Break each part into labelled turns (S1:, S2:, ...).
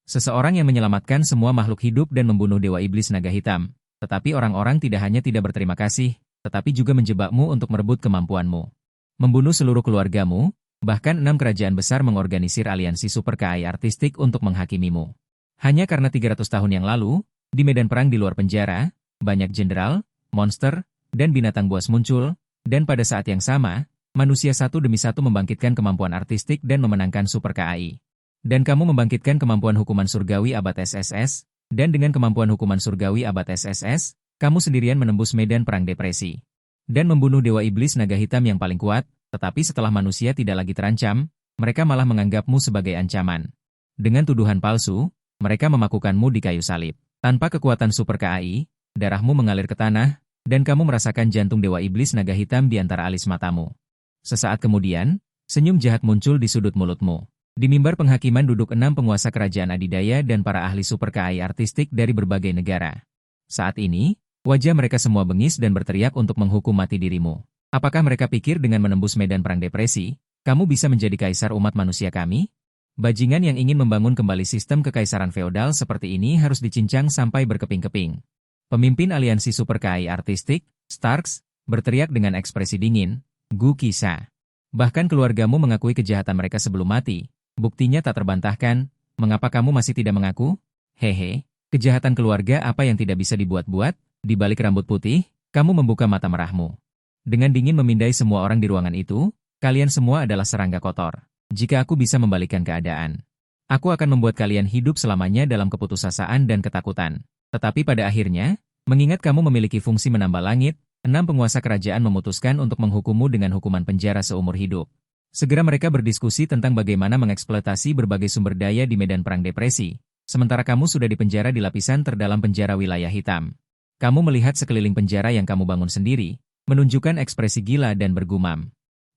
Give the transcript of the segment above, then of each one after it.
S1: Seseorang yang menyelamatkan semua makhluk hidup dan membunuh Dewa Iblis Naga Hitam. Tetapi orang-orang tidak hanya tidak berterima kasih, tetapi juga menjebakmu untuk merebut kemampuanmu. Membunuh seluruh keluargamu, bahkan 6 kerajaan besar mengorganisir aliansi super KAI artistik untuk menghakimimu. Hanya karena 300 tahun yang lalu, di medan perang di luar penjara, banyak jenderal, monster, dan binatang buas muncul, dan pada saat yang sama, manusia satu demi satu membangkitkan kemampuan artistik dan memenangkan super KAI. Dan kamu membangkitkan kemampuan hukuman surgawi abad SSS, dan dengan kemampuan hukuman surgawi abad SSS, kamu sendirian menembus medan perang depresi. Dan membunuh Dewa Iblis Naga Hitam yang paling kuat, tetapi setelah manusia tidak lagi terancam, mereka malah menganggapmu sebagai ancaman. Dengan tuduhan palsu, mereka memakukanmu di kayu salib. Tanpa kekuatan super KAI, darahmu mengalir ke tanah, dan kamu merasakan jantung Dewa Iblis Naga Hitam di antara alis matamu. Sesaat kemudian, senyum jahat muncul di sudut mulutmu. Di mimbar penghakiman duduk 6 penguasa kerajaan adidaya dan para ahli super KAI artistik dari berbagai negara. Saat ini, wajah mereka semua bengis dan berteriak untuk menghukum mati dirimu. Apakah mereka pikir dengan menembus medan perang depresi, kamu bisa menjadi kaisar umat manusia kami? Bajingan yang ingin membangun kembali sistem kekaisaran feodal seperti ini harus dicincang sampai berkeping-keping. Pemimpin aliansi super KAI artistik, Starks, berteriak dengan ekspresi dingin, "Gu Kisa." Bahkan keluargamu mengakui kejahatan mereka sebelum mati. Buktinya tak terbantahkan, mengapa kamu masih tidak mengaku? Hehe, kejahatan keluarga apa yang tidak bisa dibuat-buat? Di balik rambut putih, kamu membuka mata merahmu. Dengan dingin memindai semua orang di ruangan itu, kalian semua adalah serangga kotor. Jika aku bisa membalikan keadaan, aku akan membuat kalian hidup selamanya dalam keputusasaan dan ketakutan. Tetapi pada akhirnya, mengingat kamu memiliki fungsi menambah langit, 6 penguasa kerajaan memutuskan untuk menghukummu dengan hukuman penjara seumur hidup. Segera mereka berdiskusi tentang bagaimana mengeksploitasi berbagai sumber daya di medan perang depresi, sementara kamu sudah dipenjara di lapisan terdalam penjara wilayah hitam. Kamu melihat sekeliling penjara yang kamu bangun sendiri, menunjukkan ekspresi gila dan bergumam.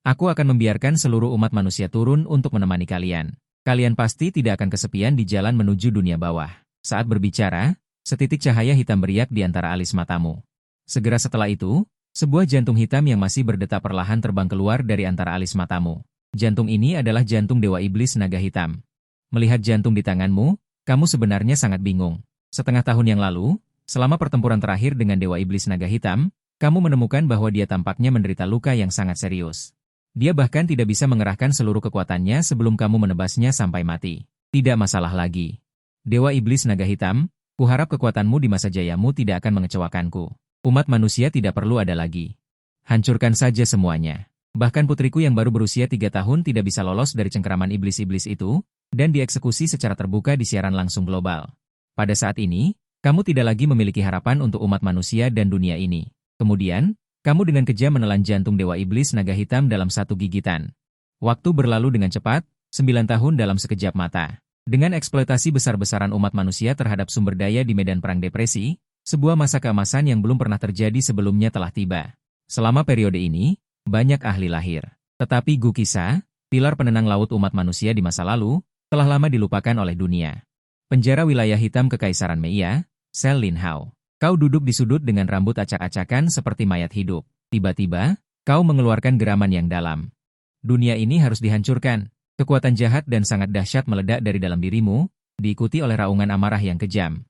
S1: Aku akan membiarkan seluruh umat manusia turun untuk menemani kalian. Kalian pasti tidak akan kesepian di jalan menuju dunia bawah. Saat berbicara, setitik cahaya hitam beriak di antara alis matamu. Segera setelah itu, sebuah jantung hitam yang masih berdetak perlahan terbang keluar dari antara alis matamu. Jantung ini adalah jantung Dewa Iblis Naga Hitam. Melihat jantung di tanganmu, kamu sebenarnya sangat bingung. Setengah tahun yang lalu, selama pertempuran terakhir dengan Dewa Iblis Naga Hitam, kamu menemukan bahwa dia tampaknya menderita luka yang sangat serius. Dia bahkan tidak bisa mengerahkan seluruh kekuatannya sebelum kamu menebasnya sampai mati. Tidak masalah lagi. Dewa Iblis Naga Hitam, kuharap kekuatanmu di masa jayamu tidak akan mengecewakanku. Umat manusia tidak perlu ada lagi. Hancurkan saja semuanya. Bahkan putriku yang baru berusia 3 tahun tidak bisa lolos dari cengkeraman iblis-iblis itu, dan dieksekusi secara terbuka di siaran langsung global. Pada saat ini, kamu tidak lagi memiliki harapan untuk umat manusia dan dunia ini. Kemudian, kamu dengan kejam menelan jantung Dewa Iblis Naga Hitam dalam satu gigitan. Waktu berlalu dengan cepat, 9 tahun dalam sekejap mata. Dengan eksploitasi besar-besaran umat manusia terhadap sumber daya di medan perang depresi, sebuah masa keemasan yang belum pernah terjadi sebelumnya telah tiba. Selama periode ini, banyak ahli lahir. Tetapi Gu Kisa, pilar penenang laut umat manusia di masa lalu, telah lama dilupakan oleh dunia. Penjara wilayah hitam Kekaisaran Meia, Sel Lin Hao. Kau duduk di sudut dengan rambut acak-acakan seperti mayat hidup. Tiba-tiba, kau mengeluarkan geraman yang dalam. Dunia ini harus dihancurkan. Kekuatan jahat dan sangat dahsyat meledak dari dalam dirimu, diikuti oleh raungan amarah yang kejam.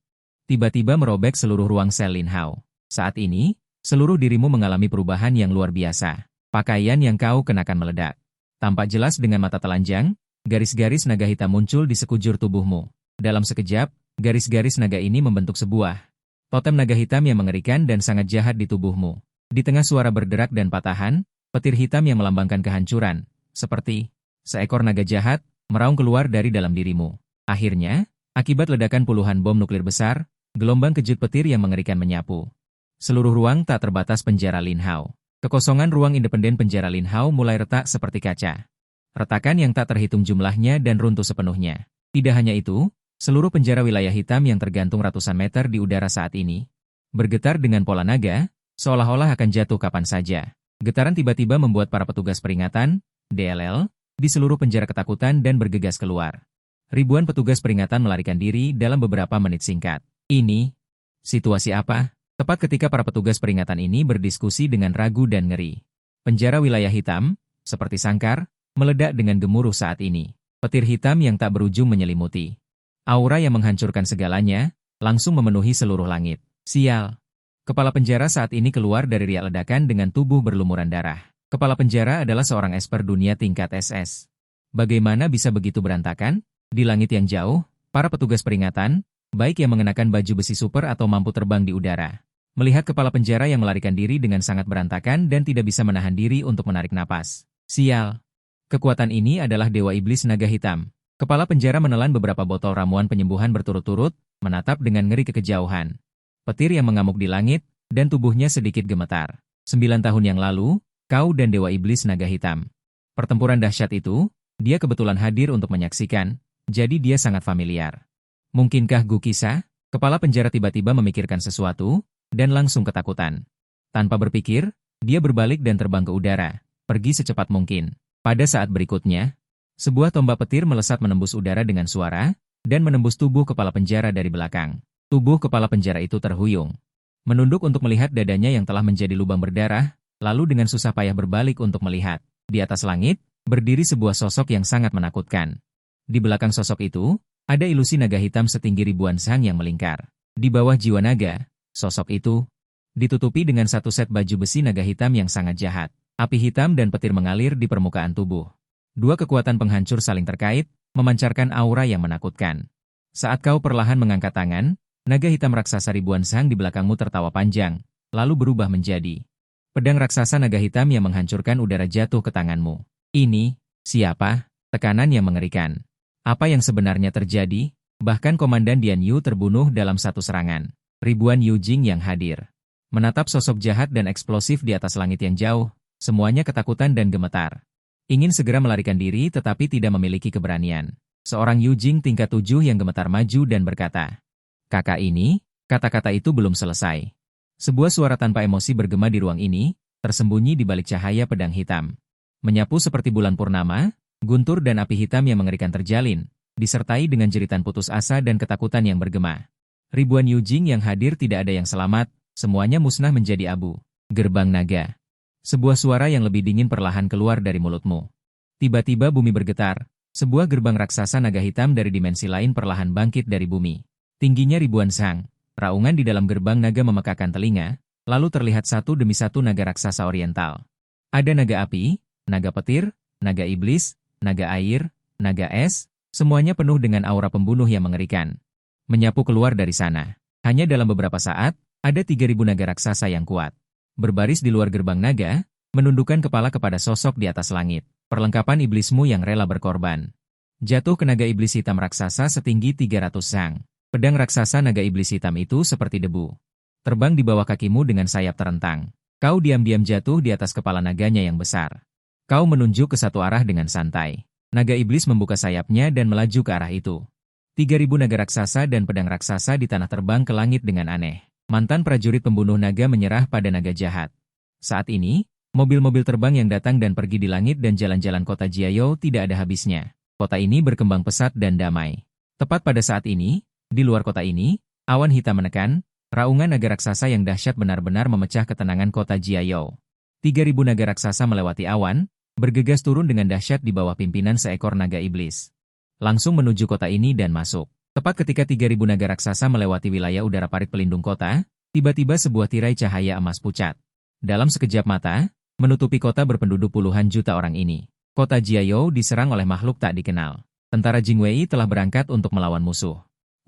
S1: Tiba-tiba merobek seluruh ruang Sel Lin Hao. Saat ini, seluruh dirimu mengalami perubahan yang luar biasa. Pakaian yang kau kenakan meledak. Tampak jelas dengan mata telanjang, garis-garis naga hitam muncul di sekujur tubuhmu. Dalam sekejap, garis-garis naga ini membentuk sebuah totem naga hitam yang mengerikan dan sangat jahat di tubuhmu. Di tengah suara berderak dan patahan, petir hitam yang melambangkan kehancuran, seperti seekor naga jahat, meraung keluar dari dalam dirimu. Akhirnya, akibat ledakan puluhan bom nuklir besar, gelombang kejut petir yang mengerikan menyapu. Seluruh ruang tak terbatas penjara Lin Hao. Kekosongan ruang independen penjara Lin Hao mulai retak seperti kaca. Retakan yang tak terhitung jumlahnya dan runtuh sepenuhnya. Tidak hanya itu, seluruh penjara wilayah hitam yang tergantung ratusan meter di udara saat ini bergetar dengan pola naga, seolah-olah akan jatuh kapan saja. Getaran tiba-tiba membuat para petugas peringatan, DLL, di seluruh penjara ketakutan dan bergegas keluar. Ribuan petugas peringatan melarikan diri dalam beberapa menit singkat. Ini, situasi apa? Tepat ketika para petugas peringatan ini berdiskusi dengan ragu dan ngeri. Penjara wilayah hitam, seperti sangkar, meledak dengan gemuruh saat ini. Petir hitam yang tak berujung menyelimuti Aura yang menghancurkan segalanya, langsung memenuhi seluruh langit. Sial. Kepala penjara saat ini keluar dari riak ledakan dengan tubuh berlumuran darah. Kepala penjara adalah seorang esper dunia tingkat SS. Bagaimana bisa begitu berantakan? Di langit yang jauh, para petugas peringatan, baik yang mengenakan baju besi super atau mampu terbang di udara, melihat kepala penjara yang melarikan diri dengan sangat berantakan dan tidak bisa menahan diri untuk menarik napas. Sial. Kekuatan ini adalah Dewa Iblis Naga Hitam. Kepala penjara menelan beberapa botol ramuan penyembuhan berturut-turut, menatap dengan ngeri ke kejauhan. Petir yang mengamuk di langit, dan tubuhnya sedikit gemetar. 9 tahun yang lalu, kau dan Dewa Iblis Naga Hitam. Pertempuran dahsyat itu, dia kebetulan hadir untuk menyaksikan, jadi dia sangat familiar. Mungkinkah Gu Kisah? Kepala penjara tiba-tiba memikirkan sesuatu, dan langsung ketakutan. Tanpa berpikir, dia berbalik dan terbang ke udara, pergi secepat mungkin. Pada saat berikutnya, sebuah tombak petir melesat menembus udara dengan suara, dan menembus tubuh kepala penjara dari belakang. Tubuh kepala penjara itu terhuyung. Menunduk untuk melihat dadanya yang telah menjadi lubang berdarah, lalu dengan susah payah berbalik untuk melihat. Di atas langit, berdiri sebuah sosok yang sangat menakutkan. Di belakang sosok itu, ada ilusi naga hitam setinggi ribuan sang yang melingkar. Di bawah jiwa naga, sosok itu ditutupi dengan satu set baju besi naga hitam yang sangat jahat. Api hitam dan petir mengalir di permukaan tubuh. Dua kekuatan penghancur saling terkait, memancarkan aura yang menakutkan. Saat kau perlahan mengangkat tangan, naga hitam raksasa ribuan sang di belakangmu tertawa panjang, lalu berubah menjadi pedang raksasa naga hitam yang menghancurkan udara jatuh ke tanganmu. Ini, siapa? Tekanan yang mengerikan. Apa yang sebenarnya terjadi? Bahkan Komandan Dian Yu terbunuh dalam satu serangan. Ribuan Yu Jing yang hadir. Menatap sosok jahat dan eksplosif di atas langit yang jauh, semuanya ketakutan dan gemetar. Ingin segera melarikan diri tetapi tidak memiliki keberanian. Seorang Yu Jing tingkat 7 yang gemetar maju dan berkata, "Kakak ini," kata-kata itu belum selesai. Sebuah suara tanpa emosi bergema di ruang ini, tersembunyi di balik cahaya pedang hitam. Menyapu seperti bulan purnama, guntur dan api hitam yang mengerikan terjalin, disertai dengan jeritan putus asa dan ketakutan yang bergema. Ribuan Yu Jing yang hadir tidak ada yang selamat, semuanya musnah menjadi abu. Gerbang naga. Sebuah suara yang lebih dingin perlahan keluar dari mulutmu. Tiba-tiba bumi bergetar, sebuah gerbang raksasa naga hitam dari dimensi lain perlahan bangkit dari bumi. Tingginya ribuan sang, raungan di dalam gerbang naga memekakan telinga, lalu terlihat satu demi satu naga raksasa oriental. Ada naga api, naga petir, naga iblis, naga air, naga es, semuanya penuh dengan aura pembunuh yang mengerikan. Menyapu keluar dari sana. Hanya dalam beberapa saat, ada 3.000 naga raksasa yang kuat. Berbaris di luar gerbang naga, menundukkan kepala kepada sosok di atas langit. Perlengkapan iblismu yang rela berkorban. Jatuh ke naga iblis hitam raksasa setinggi 300 sang. Pedang raksasa naga iblis hitam itu seperti debu. Terbang di bawah kakimu dengan sayap terentang. Kau diam-diam jatuh di atas kepala naganya yang besar. Kau menunjuk ke satu arah dengan santai. Naga iblis membuka sayapnya dan melaju ke arah itu. 3.000 naga raksasa dan pedang raksasa di tanah terbang ke langit dengan aneh. Mantan prajurit pembunuh naga menyerah pada naga jahat. Saat ini, mobil-mobil terbang yang datang dan pergi di langit dan jalan-jalan kota Jiayou tidak ada habisnya. Kota ini berkembang pesat dan damai. Tepat pada saat ini, di luar kota ini, awan hitam menekan, raungan naga raksasa yang dahsyat benar-benar memecah ketenangan kota Jiayou. 3.000 naga raksasa melewati awan, bergegas turun dengan dahsyat di bawah pimpinan seekor naga iblis. Langsung menuju kota ini dan masuk. Tepat ketika 3.000 naga raksasa melewati wilayah udara parit pelindung kota, tiba-tiba sebuah tirai cahaya emas pucat. Dalam sekejap mata, menutupi kota berpenduduk puluhan juta orang ini. Kota Jiayou diserang oleh makhluk tak dikenal. Tentara Jingwei telah berangkat untuk melawan musuh.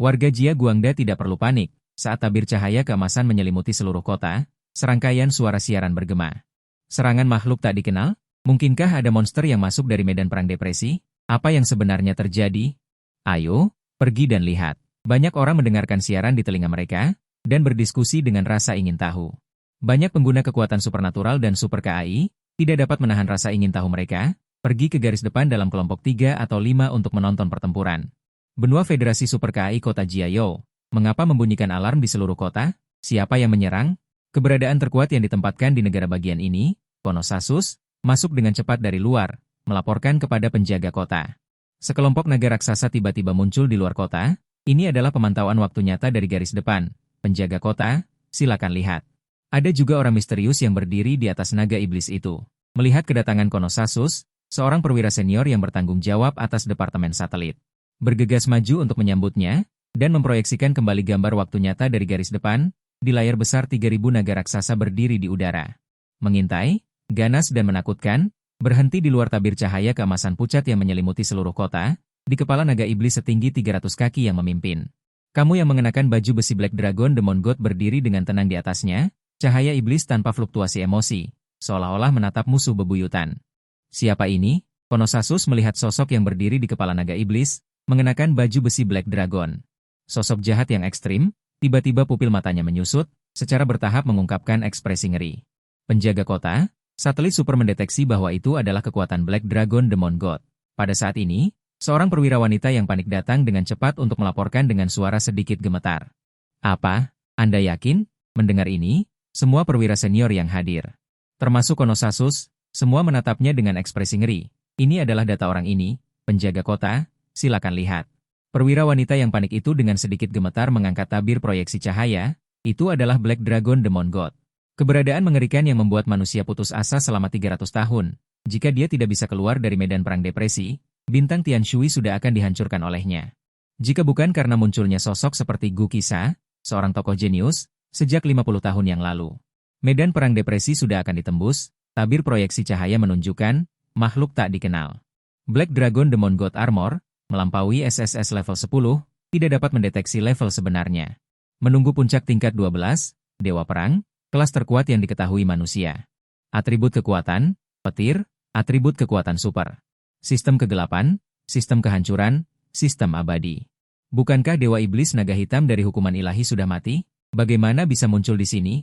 S1: Warga Jia Guangda tidak perlu panik. Saat tabir cahaya keemasan menyelimuti seluruh kota, serangkaian suara siaran bergema. Serangan makhluk tak dikenal? Mungkinkah ada monster yang masuk dari medan perang depresi? Apa yang sebenarnya terjadi? Ayo, pergi dan lihat. Banyak orang mendengarkan siaran di telinga mereka, dan berdiskusi dengan rasa ingin tahu. Banyak pengguna kekuatan supernatural dan super KAI, tidak dapat menahan rasa ingin tahu mereka, pergi ke garis depan dalam kelompok 3 atau 5 untuk menonton pertempuran. Benua Federasi Super KAI Kota Jiayou, mengapa membunyikan alarm di seluruh kota? Siapa yang menyerang? Keberadaan terkuat yang ditempatkan di negara bagian ini, Konosasus, masuk dengan cepat dari luar, melaporkan kepada penjaga kota. Sekelompok naga raksasa tiba-tiba muncul di luar kota. Ini adalah pemantauan waktu nyata dari garis depan. Penjaga kota, silakan lihat. Ada juga orang misterius yang berdiri di atas naga iblis itu. Melihat kedatangan Konosasus, seorang perwira senior yang bertanggung jawab atas Departemen Satelit. bergegas maju untuk menyambutnya, dan memproyeksikan kembali gambar waktu nyata dari garis depan, di layar besar 3.000 naga raksasa berdiri di udara. Mengintai, ganas dan menakutkan, berhenti di luar tabir cahaya keemasan pucat yang menyelimuti seluruh kota, di kepala naga iblis setinggi 300 kaki yang memimpin. Kamu yang mengenakan baju besi Black Dragon Demon God berdiri dengan tenang di atasnya, cahaya iblis tanpa fluktuasi emosi, seolah-olah menatap musuh bebuyutan. Siapa ini? Konosasus melihat sosok yang berdiri di kepala naga iblis, mengenakan baju besi Black Dragon. Sosok jahat yang ekstrim, tiba-tiba pupil matanya menyusut, secara bertahap mengungkapkan ekspresi ngeri. Penjaga kota, satelit super mendeteksi bahwa itu adalah kekuatan Black Dragon Demon God. Pada saat ini, seorang perwira wanita yang panik datang dengan cepat untuk melaporkan dengan suara sedikit gemetar. Apa? Anda yakin? Mendengar ini, semua perwira senior yang hadir, termasuk Konosasus, semua menatapnya dengan ekspresi ngeri. Ini adalah data orang ini, penjaga kota, silakan lihat. Perwira wanita yang panik itu dengan sedikit gemetar mengangkat tabir proyeksi cahaya, itu adalah Black Dragon Demon God. Keberadaan mengerikan yang membuat manusia putus asa selama 300 tahun. Jika dia tidak bisa keluar dari medan perang depresi, bintang Tianshui sudah akan dihancurkan olehnya. Jika bukan karena munculnya sosok seperti Gu Qixia, seorang tokoh jenius, sejak 50 tahun yang lalu. Medan perang depresi sudah akan ditembus, tabir proyeksi cahaya menunjukkan, makhluk tak dikenal. Black Dragon Demon God Armor, melampaui SSS level 10, tidak dapat mendeteksi level sebenarnya. Menunggu puncak tingkat 12, Dewa Perang, kelas terkuat yang diketahui manusia. Atribut kekuatan, petir, atribut kekuatan super. Sistem kegelapan, sistem kehancuran, sistem abadi. Bukankah Dewa Iblis Naga Hitam dari hukuman ilahi sudah mati? Bagaimana bisa muncul di sini?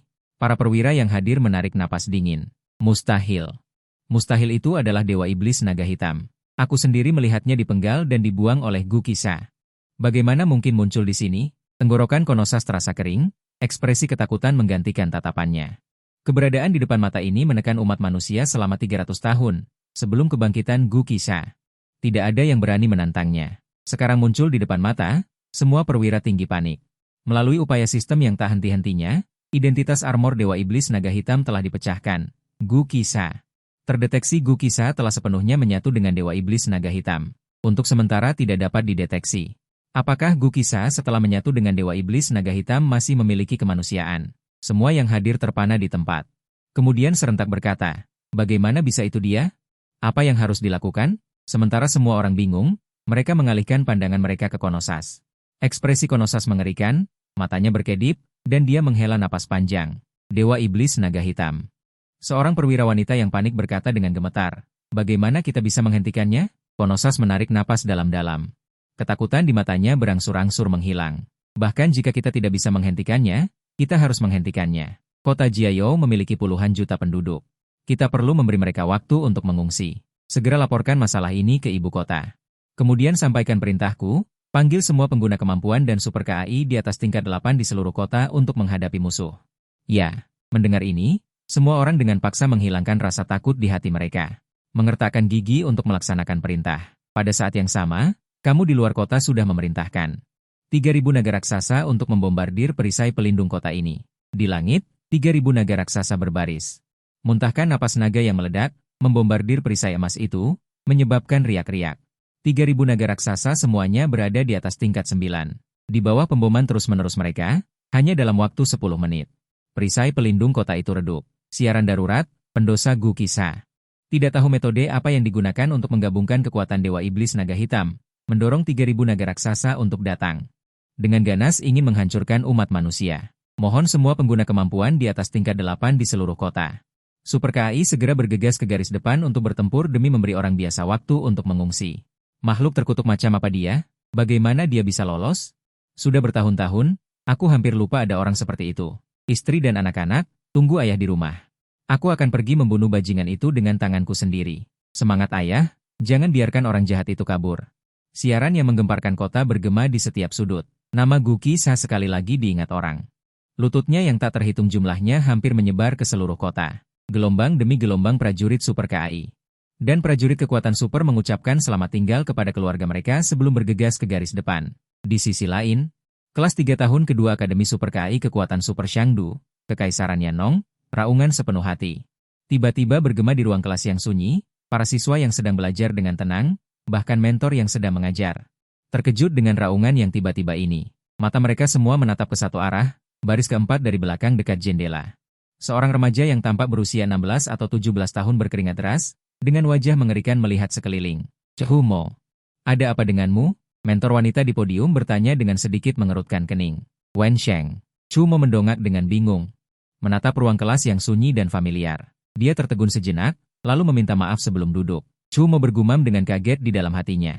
S1: Para perwira yang hadir menarik napas dingin. Mustahil. Mustahil itu adalah Dewa Iblis Naga Hitam. Aku sendiri melihatnya dipenggal dan dibuang oleh Gu Qixia. Bagaimana mungkin muncul di sini? Tenggorokan Konosas terasa kering, ekspresi ketakutan menggantikan tatapannya. Keberadaan di depan mata ini menekan umat manusia selama 300 tahun, sebelum kebangkitan Gu Qixia. Tidak ada yang berani menantangnya. Sekarang muncul di depan mata, semua perwira tinggi panik. Melalui upaya sistem yang tak henti-hentinya, identitas armor Dewa Iblis Naga Hitam telah dipecahkan. Gu Qixia. Terdeteksi Gu Qixia telah sepenuhnya menyatu dengan Dewa Iblis Naga Hitam. Untuk sementara tidak dapat dideteksi. Apakah Gu Qixia setelah menyatu dengan Dewa Iblis Naga Hitam masih memiliki kemanusiaan? Semua yang hadir terpana di tempat. Kemudian serentak berkata, bagaimana bisa itu dia? Apa yang harus dilakukan? Sementara semua orang bingung, mereka mengalihkan pandangan mereka ke Konosas. Ekspresi Konosas mengerikan, matanya berkedip, dan dia menghela napas panjang. Dewa Iblis Naga Hitam. Seorang perwira wanita yang panik berkata dengan gemetar, bagaimana kita bisa menghentikannya? Konosas menarik napas dalam-dalam. Ketakutan di matanya berangsur-angsur menghilang. Bahkan jika kita tidak bisa menghentikannya, kita harus menghentikannya. Kota Jiayou memiliki puluhan juta penduduk. Kita perlu memberi mereka waktu untuk mengungsi. Segera laporkan masalah ini ke ibu kota. Kemudian sampaikan perintahku, panggil semua pengguna kemampuan dan super KAI di atas tingkat 8 di seluruh kota untuk menghadapi musuh. Ya, mendengar ini, semua orang dengan paksa menghilangkan rasa takut di hati mereka. Mengertakkan gigi untuk melaksanakan perintah. Pada saat yang sama, kamu di luar kota sudah memerintahkan 3.000 naga raksasa untuk membombardir perisai pelindung kota ini. Di langit, 3.000 naga raksasa berbaris. Muntahkan napas naga yang meledak, membombardir perisai emas itu, menyebabkan riak-riak. 3.000 naga raksasa semuanya berada di atas tingkat 9. Di bawah pemboman terus-menerus mereka, hanya dalam waktu 10 menit. Perisai pelindung kota itu redup. Siaran darurat, pendosa Gu Qixia. Tidak tahu metode apa yang digunakan untuk menggabungkan kekuatan Dewa Iblis Naga Hitam, mendorong 3.000 naga raksasa untuk datang. Dengan ganas ingin menghancurkan umat manusia. Mohon semua pengguna kemampuan di atas tingkat 8 di seluruh kota. Super KAI segera bergegas ke garis depan untuk bertempur demi memberi orang biasa waktu untuk mengungsi. Makhluk terkutuk macam apa dia? Bagaimana dia bisa lolos? Sudah bertahun-tahun, aku hampir lupa ada orang seperti itu. Istri dan anak-anak, tunggu ayah di rumah. Aku akan pergi membunuh bajingan itu dengan tanganku sendiri. Semangat ayah, jangan biarkan orang jahat itu kabur. Siaran yang menggemparkan kota bergema di setiap sudut. Nama Gu Qixia sekali lagi diingat orang. Lututnya yang tak terhitung jumlahnya hampir menyebar ke seluruh kota. Gelombang demi gelombang prajurit super KAI. Dan prajurit kekuatan super mengucapkan selamat tinggal kepada keluarga mereka sebelum bergegas ke garis depan. Di sisi lain, kelas 3 tahun kedua Akademi Super KAI Kekuatan Super Shangdu, Kekaisaran Yanong, raungan sepenuh hati. Tiba-tiba bergema di ruang kelas yang sunyi, para siswa yang sedang belajar dengan tenang, bahkan mentor yang sedang mengajar. Terkejut dengan raungan yang tiba-tiba ini, mata mereka semua menatap ke satu arah, baris keempat dari belakang dekat jendela. Seorang remaja yang tampak berusia 16 atau 17 tahun berkeringat deras, dengan wajah mengerikan melihat sekeliling. Chumo, ada apa denganmu? Mentor wanita di podium bertanya dengan sedikit mengerutkan kening. Wen Sheng. Chumo mendongak dengan bingung, menatap ruang kelas yang sunyi dan familiar. Dia tertegun sejenak, lalu meminta maaf sebelum duduk. Chumo bergumam dengan kaget di dalam hatinya.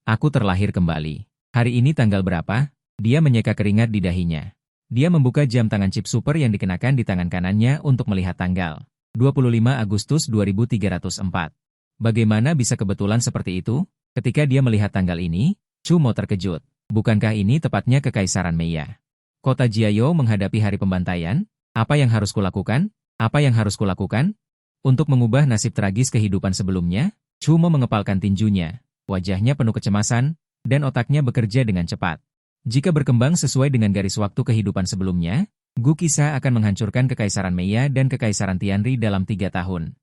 S1: Aku terlahir kembali. Hari ini tanggal berapa? Dia menyeka keringat di dahinya. Dia membuka jam tangan chip super yang dikenakan di tangan kanannya untuk melihat tanggal. 25 Agustus 2304. Bagaimana bisa kebetulan seperti itu? Ketika dia melihat tanggal ini, Chumo terkejut. Bukankah ini tepatnya Kekaisaran Meiya? Kota Jiayou menghadapi hari pembantaian? Apa yang harus kulakukan? Apa yang harus kulakukan? Untuk mengubah nasib tragis kehidupan sebelumnya, Chumo mengepalkan tinjunya. Wajahnya penuh kecemasan, dan otaknya bekerja dengan cepat. Jika berkembang sesuai dengan garis waktu kehidupan sebelumnya, Gu Qixia akan menghancurkan Kekaisaran Meiya dan Kekaisaran Tianri dalam 3 tahun.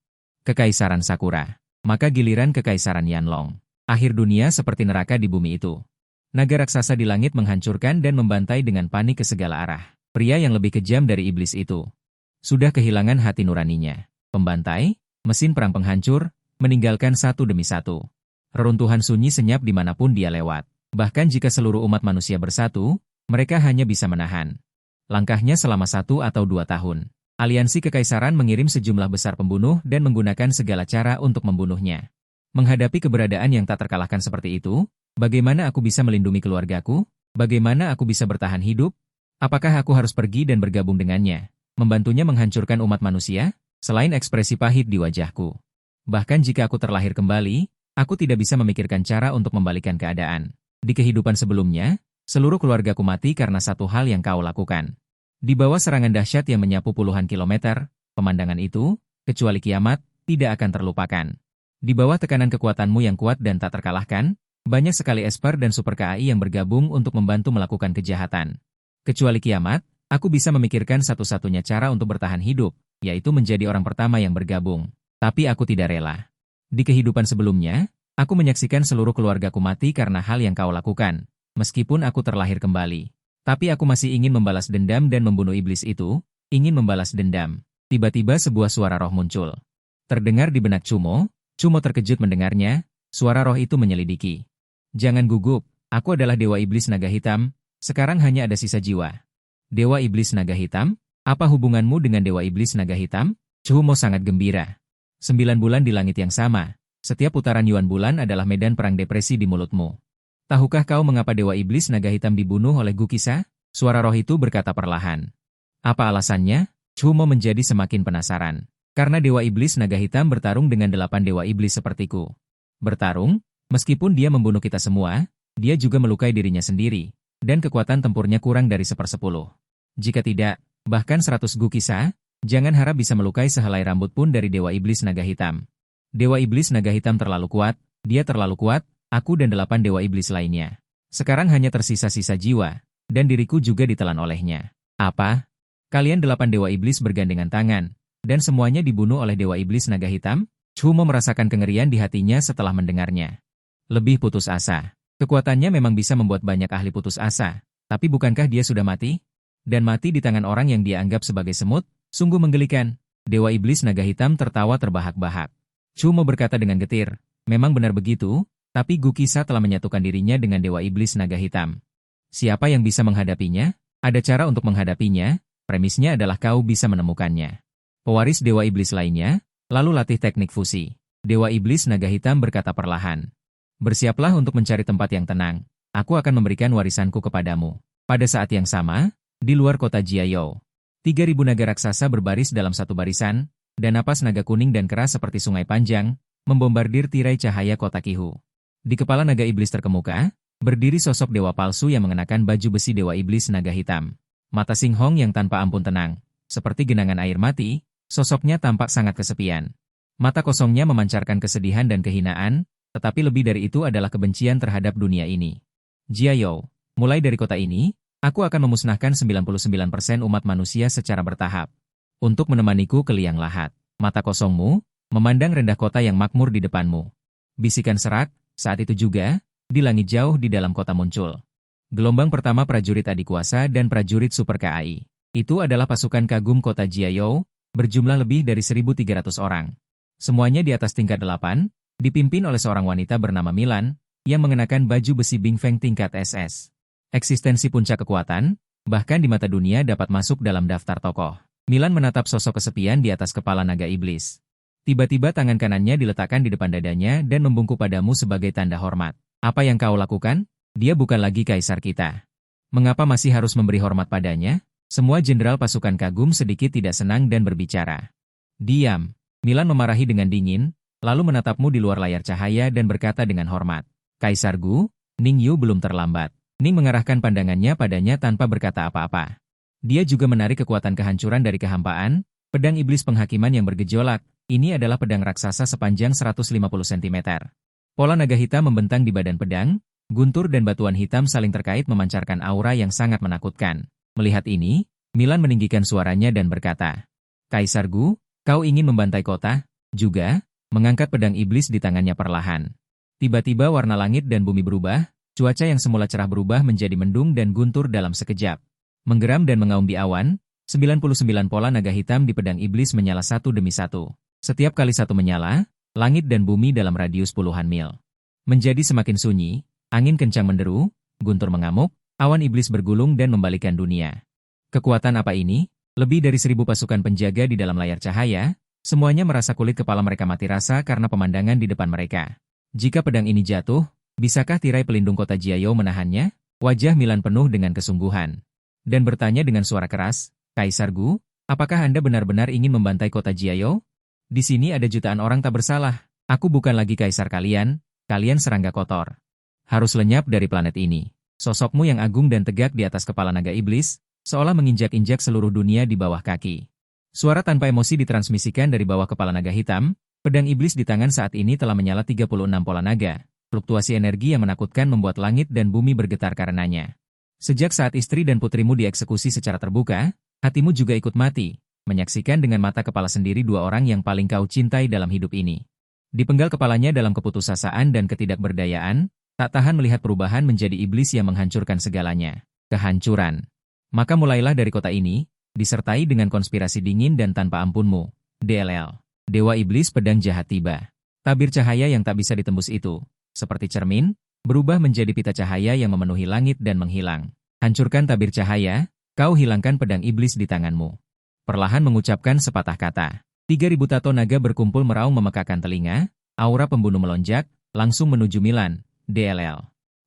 S1: Kekaisaran Sakura. Maka giliran Kekaisaran Yanlong. Akhir dunia seperti neraka di bumi itu. Naga raksasa di langit menghancurkan dan membantai dengan panik ke segala arah. Pria yang lebih kejam dari iblis itu sudah kehilangan hati nuraninya. Pembantai, mesin perang penghancur, meninggalkan satu demi satu. Reruntuhan sunyi senyap dimanapun dia lewat. Bahkan jika seluruh umat manusia bersatu, mereka hanya bisa menahan langkahnya selama 1 atau 2 tahun. Aliansi Kekaisaran mengirim sejumlah besar pembunuh dan menggunakan segala cara untuk membunuhnya. Menghadapi keberadaan yang tak terkalahkan seperti itu, bagaimana aku bisa melindungi keluargaku? Bagaimana aku bisa bertahan hidup? Apakah aku harus pergi dan bergabung dengannya? Membantunya menghancurkan umat manusia? Selain ekspresi pahit di wajahku. Bahkan jika aku terlahir kembali, aku tidak bisa memikirkan cara untuk membalikan keadaan. Di kehidupan sebelumnya, seluruh keluargaku mati karena satu hal yang kau lakukan. Di bawah serangan dahsyat yang menyapu puluhan kilometer, pemandangan itu, kecuali kiamat, tidak akan terlupakan. Di bawah tekanan kekuatanmu yang kuat dan tak terkalahkan, banyak sekali esper dan super KAI yang bergabung untuk membantu melakukan kejahatan. Kecuali kiamat, aku bisa memikirkan satu-satunya cara untuk bertahan hidup, yaitu menjadi orang pertama yang bergabung. Tapi aku tidak rela. Di kehidupan sebelumnya, aku menyaksikan seluruh keluargaku mati karena hal yang kau lakukan. Meskipun aku terlahir kembali. Tapi aku masih ingin membalas dendam dan membunuh iblis itu, ingin membalas dendam. Tiba-tiba sebuah suara roh muncul. Terdengar di benak Chumo terkejut mendengarnya, suara roh itu menyelidiki. Jangan gugup, aku adalah Dewa Iblis Naga Hitam, sekarang hanya ada sisa jiwa. Dewa Iblis Naga Hitam? Apa hubunganmu dengan Dewa Iblis Naga Hitam? Chumo sangat gembira. 9 bulan di langit yang sama. Setiap putaran Yuan bulan adalah medan perang depresi di mulutmu. Tahukah kau mengapa Dewa Iblis Naga Hitam dibunuh oleh Gu Qixia? Suara roh itu berkata perlahan. Apa alasannya? Chumo menjadi semakin penasaran. Karena Dewa Iblis Naga Hitam bertarung dengan 8 Dewa Iblis sepertiku. Bertarung? Meskipun dia membunuh kita semua, dia juga melukai dirinya sendiri. Dan kekuatan tempurnya kurang dari 1/10. Jika tidak, bahkan 100 Gu Qixia, jangan harap bisa melukai sehelai rambut pun dari Dewa Iblis Naga Hitam. Dewa Iblis Naga Hitam terlalu kuat, dia terlalu kuat, aku dan 8 Dewa Iblis lainnya. Sekarang hanya tersisa sisa jiwa, dan diriku juga ditelan olehnya. Apa? Kalian 8 Dewa Iblis bergandengan tangan, dan semuanya dibunuh oleh Dewa Iblis Naga Hitam? Chumo merasakan kengerian di hatinya setelah mendengarnya. Lebih putus asa. Kekuatannya memang bisa membuat banyak ahli putus asa, tapi bukankah dia sudah mati? Dan mati di tangan orang yang dia anggap sebagai semut? Sungguh menggelikan. Dewa Iblis Naga Hitam tertawa terbahak-bahak. Chumo berkata dengan getir, memang benar begitu, tapi Gu Qixia telah menyatukan dirinya dengan Dewa Iblis Naga Hitam. Siapa yang bisa menghadapinya? Ada cara untuk menghadapinya, premisnya adalah kau bisa menemukannya. Pewaris Dewa Iblis lainnya, lalu latih teknik fusi. Dewa Iblis Naga Hitam berkata perlahan. Bersiaplah untuk mencari tempat yang tenang, aku akan memberikan warisanku kepadamu. Pada saat yang sama, di luar kota Jiayou, 3.000 naga raksasa berbaris dalam satu barisan, dan napas naga kuning dan keras seperti sungai panjang, membombardir tirai cahaya kota Qihu. Di kepala naga iblis terkemuka, berdiri sosok dewa palsu yang mengenakan baju besi Dewa Iblis Naga Hitam. Mata Sing Hong yang tanpa ampun tenang, seperti genangan air mati, sosoknya tampak sangat kesepian. Mata kosongnya memancarkan kesedihan dan kehinaan, tetapi lebih dari itu adalah kebencian terhadap dunia ini. Jiayou, mulai dari kota ini, aku akan memusnahkan 99% umat manusia secara bertahap. Untuk menemaniku ke liang lahat, mata kosongmu memandang rendah kota yang makmur di depanmu. Bisikan serak, saat itu juga, di langit jauh di dalam kota muncul. Gelombang pertama prajurit adikuasa dan prajurit super KAI. Itu adalah pasukan kagum kota Jiayou, berjumlah lebih dari 1.300 orang. Semuanya di atas tingkat 8, dipimpin oleh seorang wanita bernama Milan, yang mengenakan baju besi Bingfeng tingkat SS. Eksistensi puncak kekuatan, bahkan di mata dunia dapat masuk dalam daftar tokoh. Milan menatap sosok kesepian di atas kepala naga iblis. Tiba-tiba tangan kanannya diletakkan di depan dadanya dan membungkuk padamu sebagai tanda hormat. Apa yang kau lakukan? Dia bukan lagi kaisar kita. Mengapa masih harus memberi hormat padanya? Semua jenderal pasukan kagum sedikit tidak senang dan berbicara. Diam. Milan memarahi dengan dingin, lalu menatapmu di luar layar cahaya dan berkata dengan hormat. Kaisar Gu, Ning Yu belum terlambat. Ning mengarahkan pandangannya padanya tanpa berkata apa-apa. Dia juga menarik kekuatan kehancuran dari kehampaan, pedang iblis penghakiman yang bergejolak. Ini adalah pedang raksasa sepanjang 150 cm. Pola naga hitam membentang di badan pedang. Guntur dan batuan hitam saling terkait memancarkan aura yang sangat menakutkan. Melihat ini, Milan meninggikan suaranya dan berkata, Kaisar Gu, kau ingin membantai kota? Juga, mengangkat pedang iblis di tangannya perlahan. Tiba-tiba warna langit dan bumi berubah, cuaca yang semula cerah berubah menjadi mendung dan guntur dalam sekejap. Menggeram dan mengaumbi awan, 99 pola naga hitam di pedang iblis menyala satu demi satu. Setiap kali satu menyala, langit dan bumi dalam radius puluhan mil menjadi semakin sunyi. Angin kencang menderu, guntur mengamuk, awan iblis bergulung dan membalikan dunia. Kekuatan apa ini? Lebih dari 1.000 pasukan penjaga di dalam layar cahaya, semuanya merasa kulit kepala mereka mati rasa karena pemandangan di depan mereka. Jika pedang ini jatuh, bisakah tirai pelindung kota Jiayou menahannya? Wajah Milan penuh dengan kesungguhan. Dan bertanya dengan suara keras, Kaisar Gu, apakah Anda benar-benar ingin membantai kota Jiayou? Di sini ada jutaan orang tak bersalah. Aku bukan lagi kaisar kalian, kalian serangga kotor. Harus lenyap dari planet ini. Sosokmu yang agung dan tegak di atas kepala naga iblis, seolah menginjak-injak seluruh dunia di bawah kaki. Suara tanpa emosi ditransmisikan dari bawah kepala naga hitam, pedang iblis di tangan saat ini telah menyala 36 pola naga. Fluktuasi energi yang menakutkan membuat langit dan bumi bergetar karenanya. Sejak saat istri dan putrimu dieksekusi secara terbuka, hatimu juga ikut mati, menyaksikan dengan mata kepala sendiri dua orang yang paling kau cintai dalam hidup ini. Dipenggal kepalanya dalam keputusasaan dan ketidakberdayaan, tak tahan melihat perubahan menjadi iblis yang menghancurkan segalanya. Kehancuran. Maka mulailah dari kota ini, disertai dengan konspirasi dingin dan tanpa ampunmu. DLL. Dewa Iblis Pedang Jahat tiba. Tabir cahaya yang tak bisa ditembus itu, seperti cermin, berubah menjadi pita cahaya yang memenuhi langit dan menghilang. Hancurkan tabir cahaya, kau hilangkan pedang iblis di tanganmu. Perlahan mengucapkan sepatah kata. 3.000 tato naga berkumpul meraung memekakan telinga, aura pembunuh melonjak, langsung menuju Milan. DLL.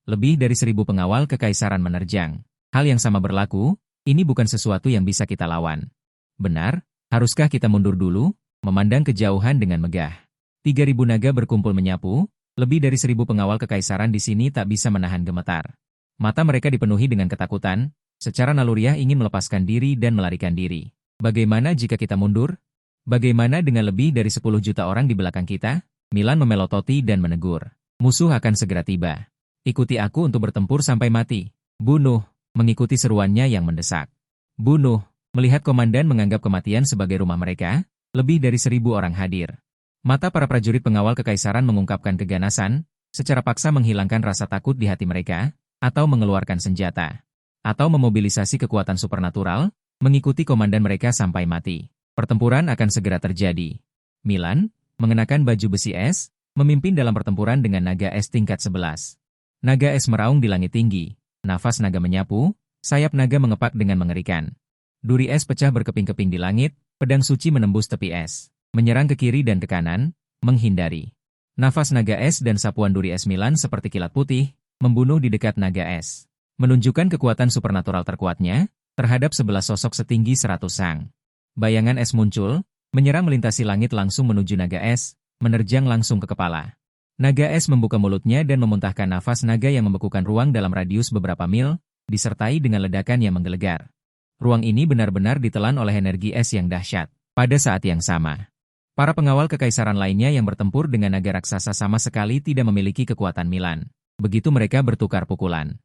S1: Lebih dari 1.000 pengawal kekaisaran menerjang. Hal yang sama berlaku, ini bukan sesuatu yang bisa kita lawan. Benar, haruskah kita mundur dulu, memandang kejauhan dengan megah. 3.000 naga berkumpul menyapu, lebih dari 1.000 pengawal kekaisaran di sini tak bisa menahan gemetar. Mata mereka dipenuhi dengan ketakutan, secara naluriah ingin melepaskan diri dan melarikan diri. Bagaimana jika kita mundur? Bagaimana dengan lebih dari 10 juta orang di belakang kita? Milan memelototi dan menegur. Musuh akan segera tiba. Ikuti aku untuk bertempur sampai mati. Bunuh, mengikuti seruannya yang mendesak. Bunuh, melihat komandan menganggap kematian sebagai rumah mereka, lebih dari 1.000 orang hadir. Mata para prajurit pengawal kekaisaran mengungkapkan keganasan, secara paksa menghilangkan rasa takut di hati mereka, atau mengeluarkan senjata, atau memobilisasi kekuatan supernatural, mengikuti komandan mereka sampai mati. Pertempuran akan segera terjadi. Milan, mengenakan baju besi es, memimpin dalam pertempuran dengan naga es tingkat 11. Naga es meraung di langit tinggi, nafas naga menyapu, sayap naga mengepak dengan mengerikan. Duri es pecah berkeping-keping di langit, pedang suci menembus tepi es, menyerang ke kiri dan ke kanan, menghindari. Nafas naga es dan sapuan duri es Milan seperti kilat putih, membunuh di dekat naga es. Menunjukkan kekuatan supernatural terkuatnya, terhadap 11 sosok setinggi 100 sang. Bayangan es muncul, menyerang melintasi langit langsung menuju naga es, menerjang langsung ke kepala. Naga es membuka mulutnya dan memuntahkan nafas naga yang membekukan ruang dalam radius beberapa mil, disertai dengan ledakan yang menggelegar. Ruang ini benar-benar ditelan oleh energi es yang dahsyat. Pada saat yang sama, para pengawal kekaisaran lainnya yang bertempur dengan naga raksasa sama sekali tidak memiliki kekuatan Milan. Begitu mereka bertukar pukulan.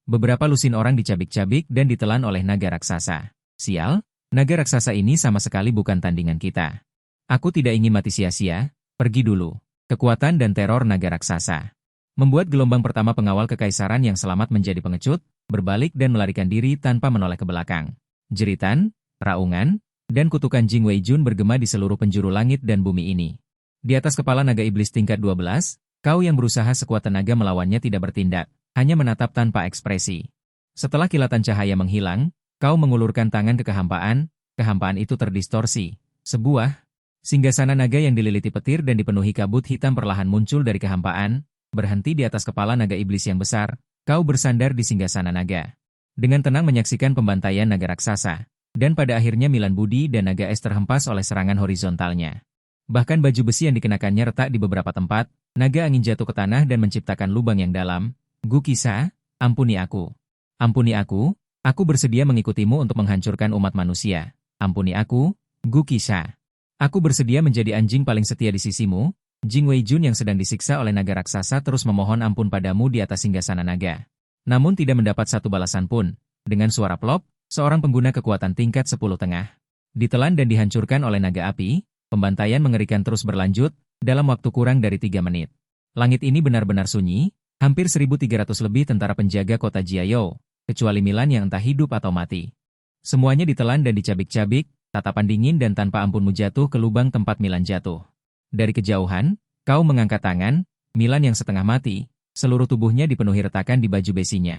S1: Beberapa lusin orang dicabik-cabik dan ditelan oleh naga raksasa. Sial, naga raksasa ini sama sekali bukan tandingan kita. Aku tidak ingin mati sia-sia. Pergi dulu. Kekuatan dan teror naga raksasa. Membuat gelombang pertama pengawal kekaisaran yang selamat menjadi pengecut, berbalik dan melarikan diri tanpa menoleh ke belakang. Jeritan, raungan, dan kutukan Jing Weijun bergema di seluruh penjuru langit dan bumi ini. Di atas kepala naga iblis tingkat 12, kau yang berusaha sekuat tenaga melawannya tidak bertindak, hanya menatap tanpa ekspresi. Setelah kilatan cahaya menghilang, kau mengulurkan tangan ke kehampaan, kehampaan itu terdistorsi. Sebuah singgasana naga yang dililiti petir dan dipenuhi kabut hitam perlahan muncul dari kehampaan, berhenti di atas kepala naga iblis yang besar. Kau bersandar di singgasana naga. Dengan tenang menyaksikan pembantaian naga raksasa. Dan pada akhirnya Milan Budi dan naga es terhempas oleh serangan horizontalnya. Bahkan baju besi yang dikenakannya retak di beberapa tempat, naga angin jatuh ke tanah dan menciptakan lubang yang dalam. Gukisa, ampuni aku. Ampuni aku bersedia mengikutimu untuk menghancurkan umat manusia. Ampuni aku, Gukisa. Aku bersedia menjadi anjing paling setia di sisimu. Jing Weijun yang sedang disiksa oleh naga raksasa terus memohon ampun padamu di atas singgasana naga. Namun tidak mendapat satu balasan pun. Dengan suara plop, seorang pengguna kekuatan tingkat 10 tengah ditelan dan dihancurkan oleh naga api. Pembantaian mengerikan terus berlanjut, dalam waktu kurang dari 3 menit. Langit ini benar-benar sunyi, hampir 1.300 lebih tentara penjaga kota Jiayou, kecuali Milan yang entah hidup atau mati. Semuanya ditelan dan dicabik-cabik, tatapan dingin dan tanpa ampunmu jatuh ke lubang tempat Milan jatuh. Dari kejauhan, kau mengangkat tangan, Milan yang setengah mati, seluruh tubuhnya dipenuhi retakan di baju besinya.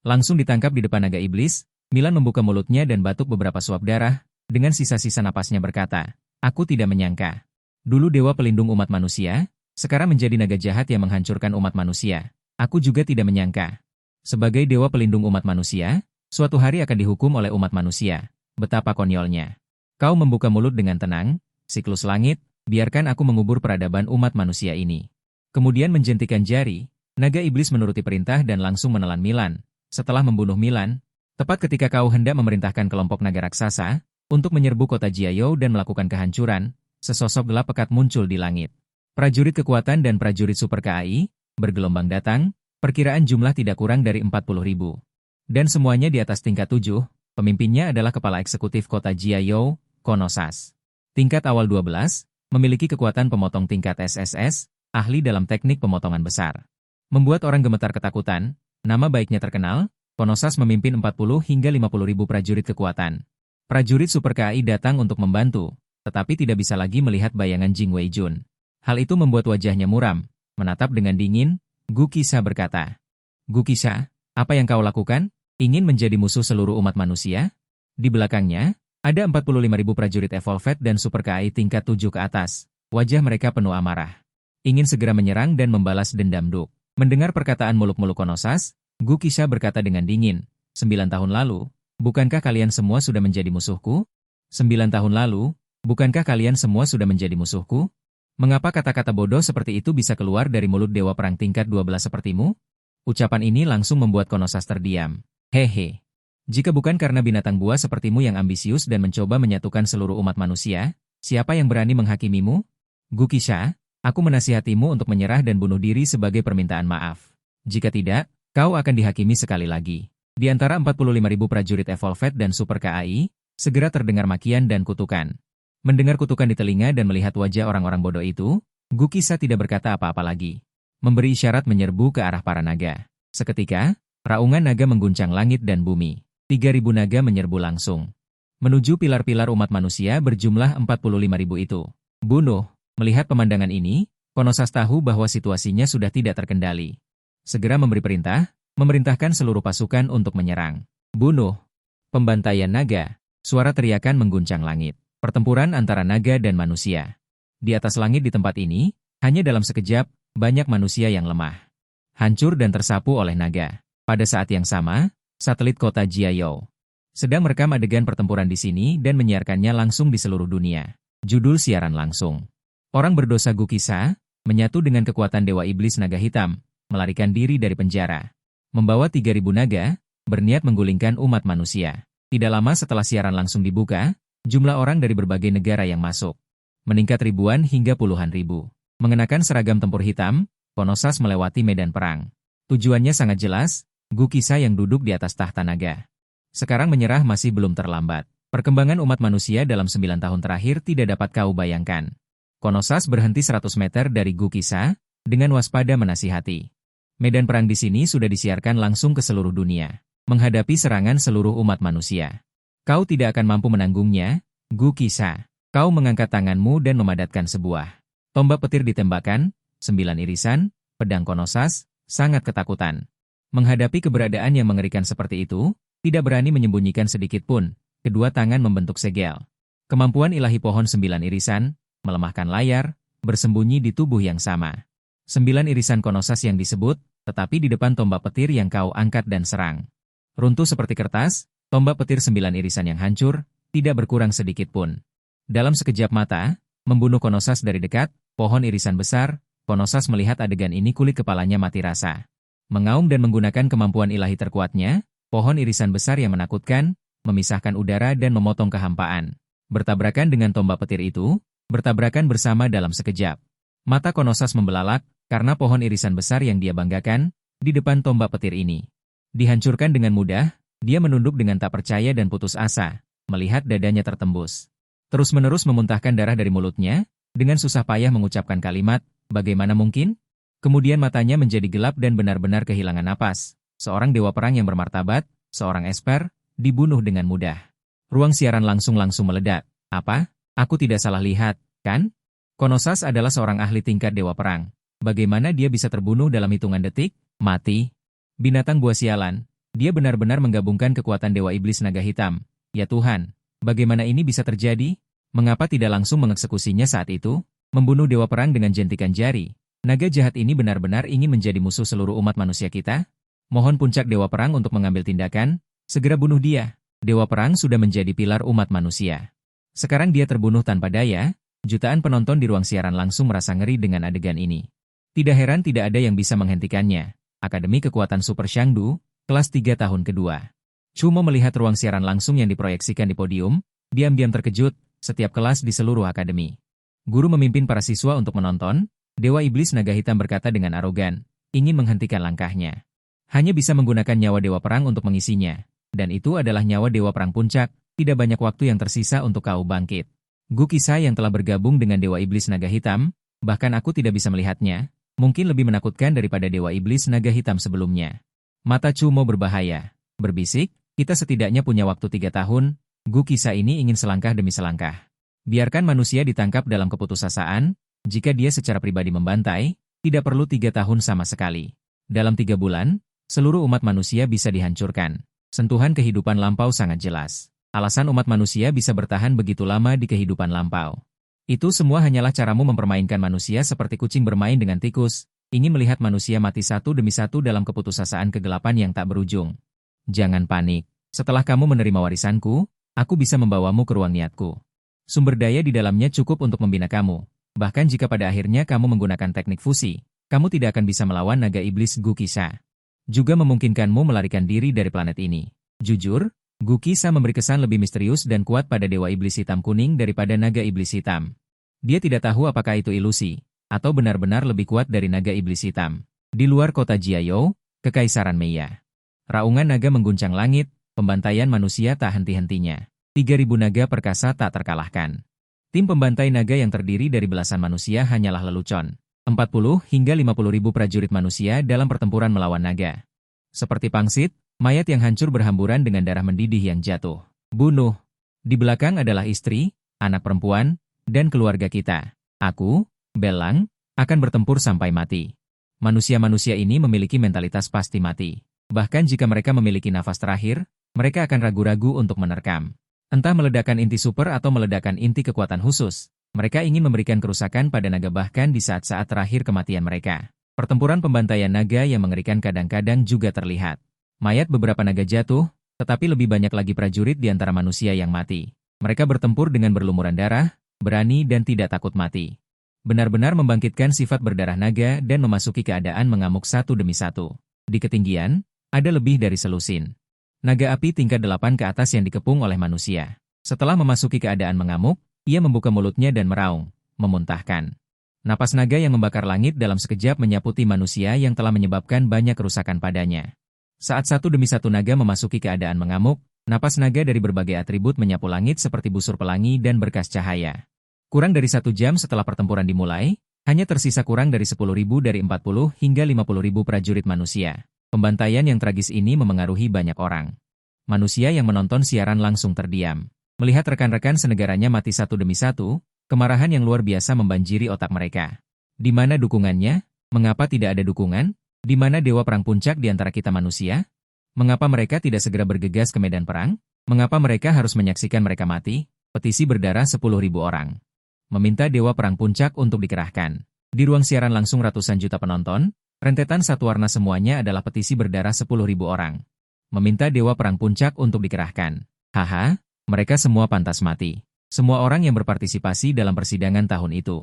S1: Langsung ditangkap di depan naga iblis, Milan membuka mulutnya dan batuk beberapa suap darah, dengan sisa-sisa napasnya berkata, aku tidak menyangka. Dulu dewa pelindung umat manusia, sekarang menjadi naga jahat yang menghancurkan umat manusia. Aku juga tidak menyangka. Sebagai dewa pelindung umat manusia, suatu hari akan dihukum oleh umat manusia. Betapa konyolnya. Kau membuka mulut dengan tenang, siklus langit, biarkan aku mengubur peradaban umat manusia ini. Kemudian menjentikan jari, naga iblis menuruti perintah dan langsung menelan Milan. Setelah membunuh Milan, tepat ketika kau hendak memerintahkan kelompok naga raksasa untuk menyerbu kota Jiayou dan melakukan kehancuran, sesosok gelap pekat muncul di langit. Prajurit kekuatan dan prajurit super KAI bergelombang datang, perkiraan jumlah tidak kurang dari 40.000. Dan semuanya di atas tingkat 7, pemimpinnya adalah kepala eksekutif kota Jiayou, Konosas. Tingkat awal 12, memiliki kekuatan pemotong tingkat SSS, ahli dalam teknik pemotongan besar. Membuat orang gemetar ketakutan, nama baiknya terkenal, Konosas memimpin 40 hingga 50.000 prajurit kekuatan. Prajurit super KAI datang untuk membantu, tetapi tidak bisa lagi melihat bayangan Jing Weijun. Hal itu membuat wajahnya muram, menatap dengan dingin. Gukisa berkata, Gukisa, apa yang kau lakukan? Ingin menjadi musuh seluruh umat manusia? Di belakangnya, ada 45.000 prajurit Evolved dan super KAI tingkat 7 ke atas. Wajah mereka penuh amarah. Ingin segera menyerang dan membalas dendam Duk. Mendengar perkataan muluk-muluk Konosas, Gukisa berkata dengan dingin, 9 tahun lalu, bukankah kalian semua sudah menjadi musuhku? 9 tahun lalu, bukankah kalian semua sudah menjadi musuhku? Mengapa kata-kata bodoh seperti itu bisa keluar dari mulut dewa perang tingkat 12 sepertimu? Ucapan ini langsung membuat Konosas terdiam. Hehe. Jika bukan karena binatang buas sepertimu yang ambisius dan mencoba menyatukan seluruh umat manusia, siapa yang berani menghakimimu? Gukisa, aku menasihatimu untuk menyerah dan bunuh diri sebagai permintaan maaf. Jika tidak, kau akan dihakimi sekali lagi. Di antara 45.000 prajurit Evolved dan super KAI, segera terdengar makian dan kutukan. Mendengar kutukan di telinga dan melihat wajah orang-orang bodoh itu, Gukisa tidak berkata apa-apa lagi. Memberi isyarat menyerbu ke arah para naga. Seketika, raungan naga mengguncang langit dan bumi. 3.000 naga menyerbu langsung menuju pilar-pilar umat manusia berjumlah 45.000 itu. Bunuh. Melihat pemandangan ini, Konosas tahu bahwa situasinya sudah tidak terkendali. Segera memberi perintah, memerintahkan seluruh pasukan untuk menyerang. Bunuh. Pembantaian naga. Suara teriakan mengguncang langit. Pertempuran antara naga dan manusia. Di atas langit di tempat ini, hanya dalam sekejap, banyak manusia yang lemah. Hancur dan tersapu oleh naga. Pada saat yang sama, satelit kota Jiayou sedang merekam adegan pertempuran di sini dan menyiarkannya langsung di seluruh dunia. Judul siaran langsung. Orang berdosa Gukisa, menyatu dengan kekuatan Dewa Iblis Naga Hitam, melarikan diri dari penjara. Membawa 3.000 naga, berniat menggulingkan umat manusia. Tidak lama setelah siaran langsung dibuka, jumlah orang dari berbagai negara yang masuk meningkat ribuan hingga puluhan ribu. Mengenakan seragam tempur hitam, Konosas melewati medan perang. Tujuannya sangat jelas, Gukisa yang duduk di atas tahta naga. Sekarang menyerah masih belum terlambat. Perkembangan umat manusia dalam 9 tahun terakhir tidak dapat kau bayangkan. Konosas berhenti 100 meter dari Gukisa, dengan waspada menasihati. Medan perang di sini sudah disiarkan langsung ke seluruh dunia, menghadapi serangan seluruh umat manusia. Kau tidak akan mampu menanggungnya, Gu Qixia. Kau mengangkat tanganmu dan memadatkan sebuah tombak petir ditembakkan, 9 irisan, pedang Konosas, sangat ketakutan. Menghadapi keberadaan yang mengerikan seperti itu, tidak berani menyembunyikan sedikit pun, kedua tangan membentuk segel. Kemampuan ilahi pohon 9 irisan, melemahkan layar, bersembunyi di tubuh yang sama. 9 irisan Konosas yang disebut, tetapi di depan tombak petir yang kau angkat dan serang. Runtuh seperti kertas, tombak petir 9 irisan yang hancur, tidak berkurang sedikit pun. Dalam sekejap mata, membunuh Konosas dari dekat, pohon irisan besar, Konosas melihat adegan ini kulit kepalanya mati rasa. Mengaum dan menggunakan kemampuan ilahi terkuatnya, pohon irisan besar yang menakutkan, memisahkan udara dan memotong kehampaan. Bertabrakan dengan tombak petir itu, bertabrakan bersama dalam sekejap. Mata Konosas membelalak, karena pohon irisan besar yang dia banggakan, di depan tombak petir ini. Dihancurkan dengan mudah, dia menunduk dengan tak percaya dan putus asa, melihat dadanya tertembus. Terus-menerus memuntahkan darah dari mulutnya, dengan susah payah mengucapkan kalimat, bagaimana mungkin? Kemudian matanya menjadi gelap dan benar-benar kehilangan napas. Seorang dewa perang yang bermartabat, seorang esper, dibunuh dengan mudah. Ruang siaran langsung meledak. Apa? Aku tidak salah lihat, kan? Konosas adalah seorang ahli tingkat dewa perang. Bagaimana dia bisa terbunuh dalam hitungan detik? Mati. Binatang buah sialan. Dia benar-benar menggabungkan kekuatan dewa iblis naga hitam. Ya Tuhan, bagaimana ini bisa terjadi? Mengapa tidak langsung mengeksekusinya saat itu? Membunuh dewa perang dengan jentikan jari. Naga jahat ini benar-benar ingin menjadi musuh seluruh umat manusia kita? Mohon puncak dewa perang untuk mengambil tindakan, segera bunuh dia. Dewa perang sudah menjadi pilar umat manusia. Sekarang dia terbunuh tanpa daya, jutaan penonton di ruang siaran langsung merasa ngeri dengan adegan ini. Tidak heran tidak ada yang bisa menghentikannya. Akademi Kekuatan Super Shangdu, kelas 3 tahun kedua. Chumo melihat ruang siaran langsung yang diproyeksikan di podium, diam-diam terkejut, setiap kelas di seluruh akademi. Guru memimpin para siswa untuk menonton, Dewa Iblis Naga Hitam berkata dengan arogan, ingin menghentikan langkahnya. Hanya bisa menggunakan nyawa Dewa Perang untuk mengisinya, dan itu adalah nyawa Dewa Perang Puncak, tidak banyak waktu yang tersisa untuk kau bangkit. Gu Qixia yang telah bergabung dengan Dewa Iblis Naga Hitam, bahkan aku tidak bisa melihatnya, mungkin lebih menakutkan daripada Dewa Iblis Naga Hitam sebelumnya. Mata Chumo berbahaya, berbisik, kita setidaknya punya waktu 3 tahun, Gu Qixia ini ingin selangkah demi selangkah. Biarkan manusia ditangkap dalam keputusasaan, jika dia secara pribadi membantai, tidak perlu 3 tahun sama sekali. Dalam 3 bulan, seluruh umat manusia bisa dihancurkan. Sentuhan kehidupan lampau sangat jelas. Alasan umat manusia bisa bertahan begitu lama di kehidupan lampau. Itu semua hanyalah caramu mempermainkan manusia seperti kucing bermain dengan tikus, ingin melihat manusia mati satu demi satu dalam keputusasaan kegelapan yang tak berujung. Jangan panik. Setelah kamu menerima warisanku, aku bisa membawamu ke ruang niatku. Sumber daya di dalamnya cukup untuk membina kamu. Bahkan jika pada akhirnya kamu menggunakan teknik fusi, kamu tidak akan bisa melawan naga iblis Gu Qixia. Juga memungkinkanmu melarikan diri dari planet ini. Jujur, Gu Qixia memberi kesan lebih misterius dan kuat pada Dewa Iblis Hitam Kuning daripada naga iblis hitam. Dia tidak tahu apakah itu ilusi, atau benar-benar lebih kuat dari naga iblis hitam. Di luar kota Jiayou, Kekaisaran Meiya. Raungan naga mengguncang langit, pembantaian manusia tak henti-hentinya. 3.000 naga perkasa tak terkalahkan. Tim pembantai naga yang terdiri dari belasan manusia hanyalah lelucon. 40 hingga 50.000 prajurit manusia dalam pertempuran melawan naga. Seperti pangsit, mayat yang hancur berhamburan dengan darah mendidih yang jatuh. Bunuh. Di belakang adalah istri, anak perempuan, dan keluarga kita. Aku, Belang, akan bertempur sampai mati. Manusia-manusia ini memiliki mentalitas pasti mati. Bahkan jika mereka memiliki nafas terakhir, mereka akan ragu-ragu untuk menerkam. Entah meledakkan inti super atau meledakkan inti kekuatan khusus, mereka ingin memberikan kerusakan pada naga bahkan di saat-saat terakhir kematian mereka. Pertempuran pembantaian naga yang mengerikan kadang-kadang juga terlihat. Mayat beberapa naga jatuh, tetapi lebih banyak lagi prajurit di antara manusia yang mati. Mereka bertempur dengan berlumuran darah, berani dan tidak takut mati. Benar-benar membangkitkan sifat berdarah naga dan memasuki keadaan mengamuk satu demi satu. Di ketinggian, ada lebih dari selusin naga api tingkat 8 ke atas yang dikepung oleh manusia. Setelah memasuki keadaan mengamuk, ia membuka mulutnya dan meraung, memuntahkan. Napas naga yang membakar langit dalam sekejap menyaputi manusia yang telah menyebabkan banyak kerusakan padanya. Saat satu demi satu naga memasuki keadaan mengamuk, napas naga dari berbagai atribut menyapu langit seperti busur pelangi dan berkas cahaya. Kurang dari 1 jam setelah pertempuran dimulai, Hanya tersisa kurang dari 10.000 dari 40 hingga 50.000 prajurit manusia. Pembantaian yang tragis ini memengaruhi banyak orang. Manusia yang menonton siaran langsung terdiam. Melihat rekan-rekan senegaranya mati satu demi satu, kemarahan yang luar biasa membanjiri otak mereka. Di mana dukungannya? Mengapa tidak ada dukungan? Di mana dewa perang puncak di antara kita manusia? Mengapa mereka tidak segera bergegas ke medan perang? Mengapa mereka harus menyaksikan mereka mati? Petisi berdarah 10.000 orang. Meminta dewa perang puncak untuk dikerahkan. Di ruang siaran langsung ratusan juta penonton, rentetan satu warna semuanya adalah petisi berdarah 10.000 orang. Meminta dewa perang puncak untuk dikerahkan. Haha, mereka semua pantas mati. Semua orang yang berpartisipasi dalam persidangan tahun itu.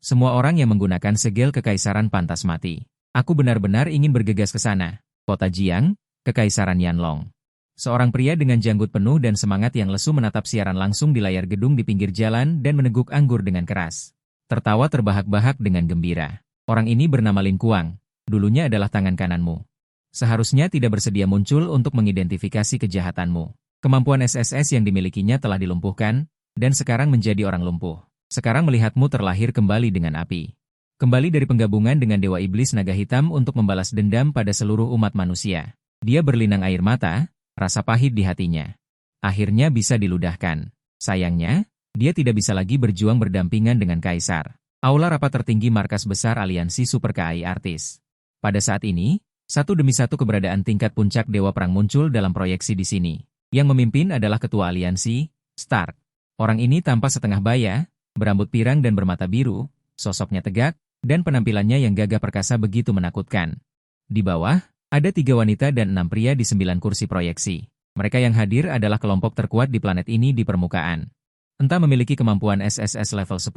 S1: Semua orang yang menggunakan segel kekaisaran pantas mati. Aku benar-benar ingin bergegas ke sana. Kota Jiang, Kekaisaran Yanlong. Seorang pria dengan janggut penuh dan semangat yang lesu menatap siaran langsung di layar gedung di pinggir jalan dan meneguk anggur dengan keras. Tertawa terbahak-bahak dengan gembira. Orang ini bernama Lin Kuang. Dulunya adalah tangan kananmu. Seharusnya tidak bersedia muncul untuk mengidentifikasi kejahatanmu. Kemampuan SSS yang dimilikinya telah dilumpuhkan, dan sekarang menjadi orang lumpuh. Sekarang melihatmu terlahir kembali dengan api. Kembali dari penggabungan dengan Dewa Iblis Naga Hitam untuk membalas dendam pada seluruh umat manusia. Dia berlinang air mata, rasa pahit di hatinya. Akhirnya bisa diludahkan. Sayangnya, dia tidak bisa lagi berjuang berdampingan dengan Kaisar. Aula rapat tertinggi markas besar aliansi Super KAI Artis. Pada saat ini, satu demi satu keberadaan tingkat puncak Dewa Perang muncul dalam proyeksi di sini. Yang memimpin adalah Ketua Aliansi, Stark. Orang ini tampak setengah baya, berambut pirang dan bermata biru, sosoknya tegak, dan penampilannya yang gagah perkasa begitu menakutkan. Di bawah, ada 3 wanita dan 6 pria di 9 kursi proyeksi. Mereka yang hadir adalah kelompok terkuat di planet ini di permukaan. Entah memiliki kemampuan SSS level 10,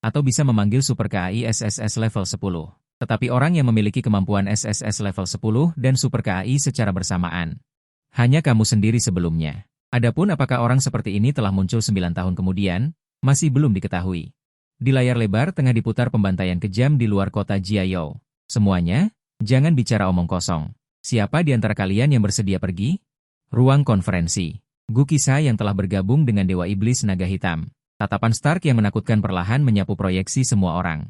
S1: atau bisa memanggil Super KAI SSS level 10. Tetapi orang yang memiliki kemampuan SSS level 10 dan Super KAI secara bersamaan. Hanya kamu sendiri sebelumnya. Adapun apakah orang seperti ini telah muncul 9 tahun kemudian, masih belum diketahui. Di layar lebar tengah diputar pembantaian kejam di luar kota Jiayou. Semuanya, jangan bicara omong kosong. Siapa di antara kalian yang bersedia pergi? Ruang konferensi. Gu Qisha yang telah bergabung dengan Dewa Iblis Naga Hitam. Tatapan Stark yang menakutkan perlahan menyapu proyeksi semua orang.